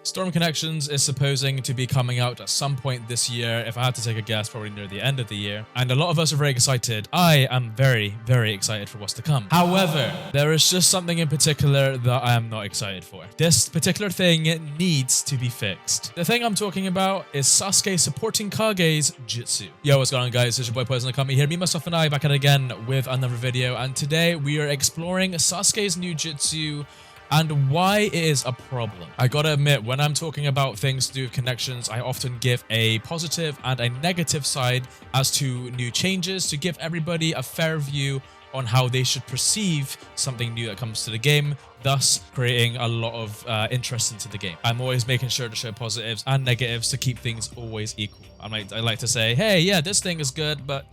Storm Connections is supposing to be coming out at some point this year. If I had to take a guess, probably near the end of the year. And a lot of us are very excited. I am very, very excited for what's to come. However, there is just something in particular that I am not excited for. This particular thing needs to be fixed. The thing I'm talking about is Sasuke supporting Kage's Jutsu. Yo, what's going on, guys? It's your boy Poison here. Me, myself, and I back at it again with another video. And today we are exploring Sasuke's new Jutsu and why it is a problem. I gotta admit, when I'm talking about things to do with connections, I often give a positive and a negative side as to new changes to give everybody a fair view on how they should perceive something new that comes to the game, thus creating a lot of interest into the game. I'm always making sure to show positives and negatives to keep things always equal. I like to say, hey, yeah, this thing is good, but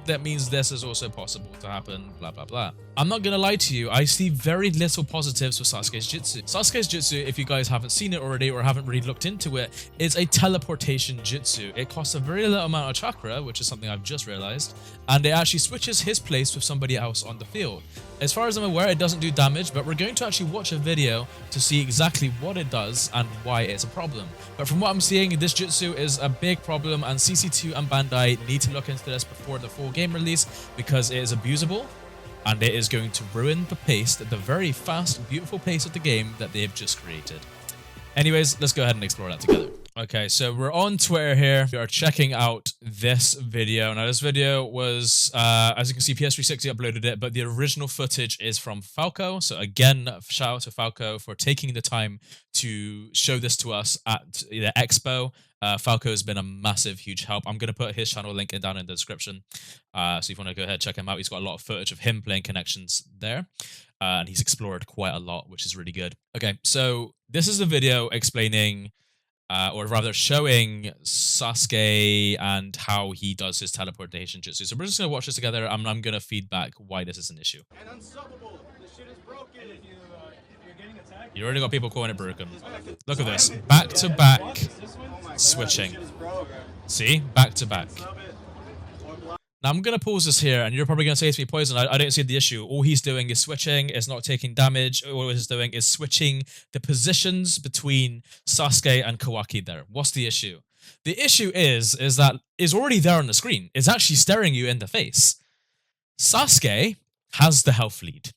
that means this is also possible to happen, blah, blah, blah. I'm not gonna lie to you, I see very little positives for Sasuke's Jutsu. Sasuke's Jutsu, if you guys haven't seen it already or haven't really looked into it, is a teleportation Jutsu. It costs a very little amount of chakra, which is something I've just realized, and it actually switches his place with somebody else on the field. As far as I'm aware, it doesn't do damage, but we're going to actually watch a video to see exactly what it does and why it's a problem. But from what I'm seeing, this Jutsu is a big problem, and CC2 and Bandai need to look into this before the full game release because it is abusable and it is going to ruin the pace, the very fast, beautiful pace of the game that they've just created. Anyways, let's go ahead and explore that together. Okay, so we're on Twitter here. We are checking out this video. Now, this video was, as you can see, PS360 uploaded it, but the original footage is from Falco. So again, shout out to Falco for taking the time to show this to us at the Expo. Falco has been a massive, huge help. I'm going to put his channel link down in the description. So if you want to go ahead, check him out. He's got a lot of footage of him playing Connections there. And he's explored quite a lot, which is really good. Okay, so this is a video explaining or rather showing Sasuke and how he does his teleportation jutsu. So we're just going to watch this together. I'm going to feedback why this is an issue. And unstoppable. This shit is broken. If you're getting attacked, you already got people calling it broken. Look at this. Back to back switching. See? Back to back. Now, I'm going to pause this here, and you're probably going to say to me, Poison, I don't see the issue. All he's doing is switching, is not taking damage. All he's doing is switching the positions between Sasuke and Kawaki there. What's the issue? The issue is that it's already there on the screen. It's actually staring you in the face. Sasuke has the health lead.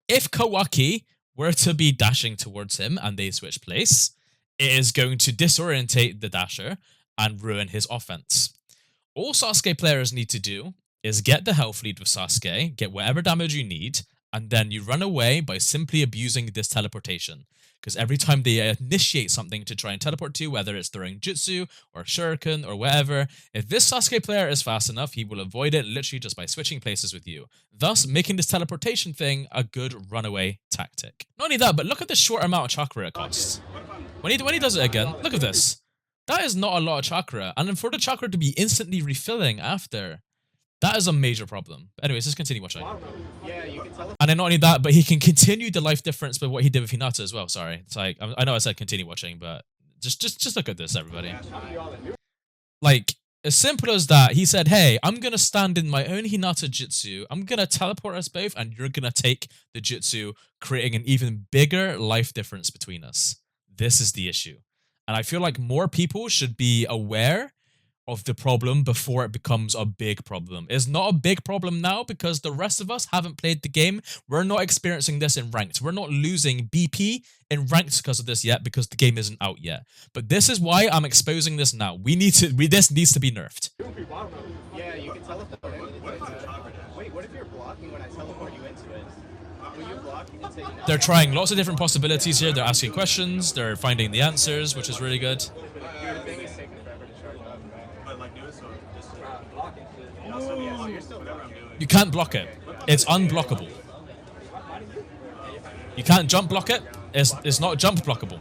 If Kawaki were to be dashing towards him and they switch place, it is going to disorientate the dasher and ruin his offense. All Sasuke players need to do is get the health lead with Sasuke, get whatever damage you need, and then you run away by simply abusing this teleportation. Because every time they initiate something to try and teleport to, whether it's throwing jutsu or shuriken or whatever, if this Sasuke player is fast enough, he will avoid it literally just by switching places with you, thus making this teleportation thing a good runaway tactic. Not only that, but look at the short amount of chakra it costs. When he does it again, look at this. That is not a lot of chakra, and then for the chakra to be instantly refilling after, that is a major problem. But anyways, let's continue watching. And then not only that, but he can continue the life difference by what he did with Hinata as well. Sorry, it's like I know I said continue watching, but just look at this, everybody. Like as simple as that, he said, "Hey, I'm gonna stand in my own Hinata jutsu. I'm gonna teleport us both, and you're gonna take the jutsu, creating an even bigger life difference between us." This is the issue. And I feel like more people should be aware of the problem before it becomes a big problem. It's not a big problem now because the rest of us haven't played the game. We're not experiencing this in ranked. We're not losing BP in ranked because of this yet because the game isn't out yet. But this is why I'm exposing this now. This needs to be nerfed. yeah, you can teleport. Wait, what if you're blocking when I teleport you into it? Will you block and say no? They're trying lots of different possibilities here. They're asking questions. They're finding the answers, which is really good. You can't block it. It's unblockable. You can't jump block it. It's not jump blockable.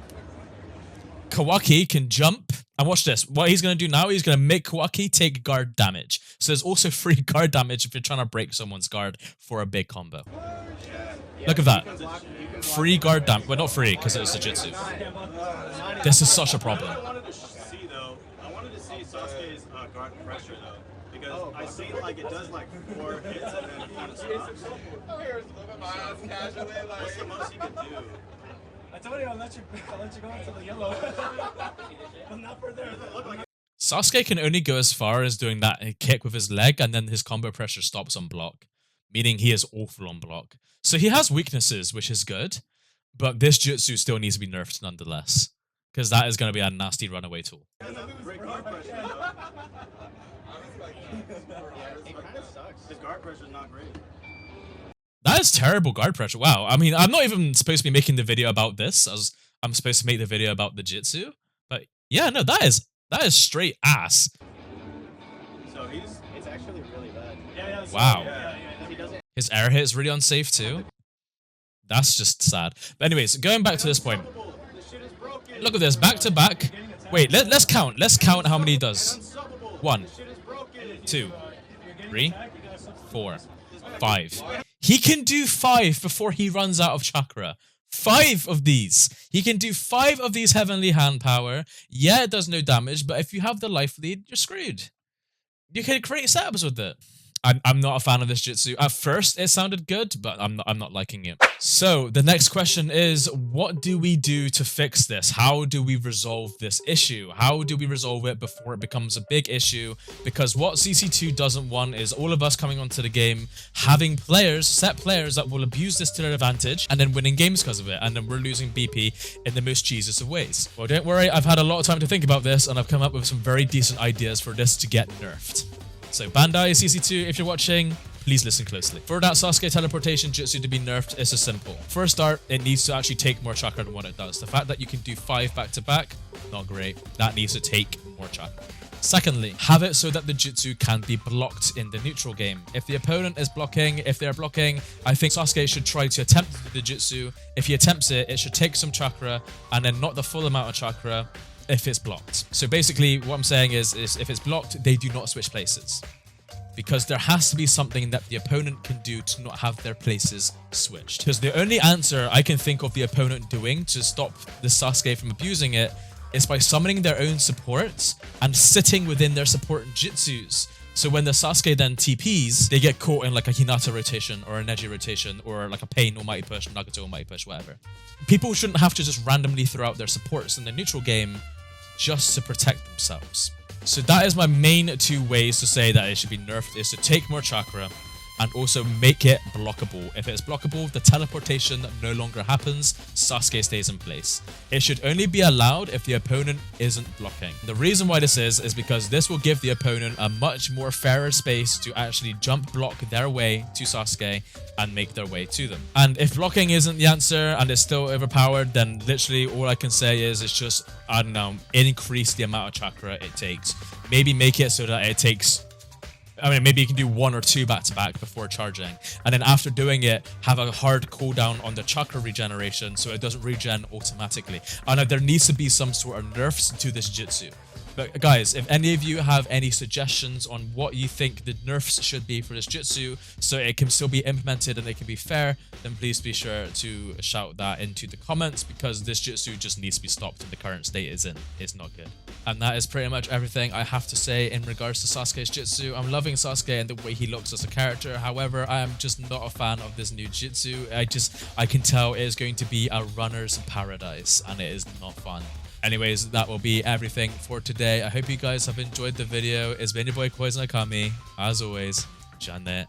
Kawaki can jump. And watch this. What he's going to do now, he's going to make Kawaki take guard damage. So there's also free guard damage if you're trying to break someone's guard for a big combo. Look at that. Free guard damage. Well, not free, because it's a jutsu. This is such a problem. I wanted to see Sasuke's guard pressure, though. Because I see like it does like 4 hits and then it kind of stops. What's the most he can do? I told you I'll let you go into the yellow. But not for there. Look like Sasuke can only go as far as doing that kick with his leg, and then his combo pressure stops on block, meaning he is awful on block. So he has weaknesses, which is good, but this jutsu still needs to be nerfed nonetheless, because that is going to be a nasty runaway tool. great guard pressure. though. It kind of sucks. His guard pressure is not great. That is terrible guard pressure. Wow. I mean, I'm not even supposed to be making the video about this, as I'm supposed to make the video about the jutsu. But yeah, no, that is straight ass. So It's actually really bad. yeah. Wow. He doesn't. His air hit is really unsafe too. That's just sad. But anyways, going back to this point. This shit is broken. Look at this, back to back. Wait, let's count. Let's count how many he does. 1, 2, 3, 4, 5. He can do 5 before he runs out of chakra. 5 of these. He can do 5 of these heavenly hand power. Yeah, it does no damage, but if you have the life lead, you're screwed. You can create setups with it. I'm not a fan of this jutsu. At first, it sounded good, but I'm not liking it. So, the next question is, what do we do to fix this? How do we resolve this issue? How do we resolve it before it becomes a big issue? Because what CC2 doesn't want is all of us coming onto the game, having set players that will abuse this to their advantage, and then winning games because of it, and then we're losing BP in the most Jesus of ways. Well, don't worry, I've had a lot of time to think about this, and I've come up with some very decent ideas for this to get nerfed. So Bandai CC2, if you're watching, please listen closely. For that Sasuke teleportation jutsu to be nerfed, it's as simple. For a start, it needs to actually take more chakra than what it does. The fact that you can do 5 back to back, not great. That needs to take more chakra. Secondly, have it so that the jutsu can be blocked in the neutral game. If the opponent is blocking, I think Sasuke should try to attempt the jutsu. If he attempts it, it should take some chakra, and then not the full amount of chakra if it's blocked. So basically what I'm saying is if it's blocked, they do not switch places, because there has to be something that the opponent can do to not have their places switched. Because the only answer I can think of the opponent doing to stop the Sasuke from abusing it is by summoning their own supports and sitting within their support jutsus. So when the Sasuke then TPs, they get caught in like a Hinata rotation or a Neji rotation or like a Pain Almighty Push, Nagato Almighty Push, whatever. People shouldn't have to just randomly throw out their supports in the neutral game just to protect themselves. So that is my main 2 ways to say that it should be nerfed, is to take more chakra and also make it blockable. If it's blockable, the teleportation no longer happens, Sasuke stays in place. It should only be allowed if the opponent isn't blocking. The reason why this is because this will give the opponent a much more fairer space to actually jump block their way to Sasuke and make their way to them. And if blocking isn't the answer and it's still overpowered, then literally all I can say is it's just, I don't know, increase the amount of chakra it takes. Maybe make it so that it takes, maybe you can do 1 or 2 back-to-back before charging. And then after doing it, have a hard cooldown on the chakra regeneration so it doesn't regen automatically. And there needs to be some sort of nerfs to this jutsu. But guys, if any of you have any suggestions on what you think the nerfs should be for this jutsu so it can still be implemented and it can be fair, then please be sure to shout that into the comments, because this jutsu just needs to be stopped in the current state it's in. It's not good. And that is pretty much everything I have to say in regards to Sasuke's jutsu. I'm loving Sasuke and the way he looks as a character. However, I am just not a fan of this new jutsu. I can tell it is going to be a runner's paradise and it is not fun. Anyways, that will be everything for today. I hope you guys have enjoyed the video. It's been your boy Poison Akami. As always, Janet.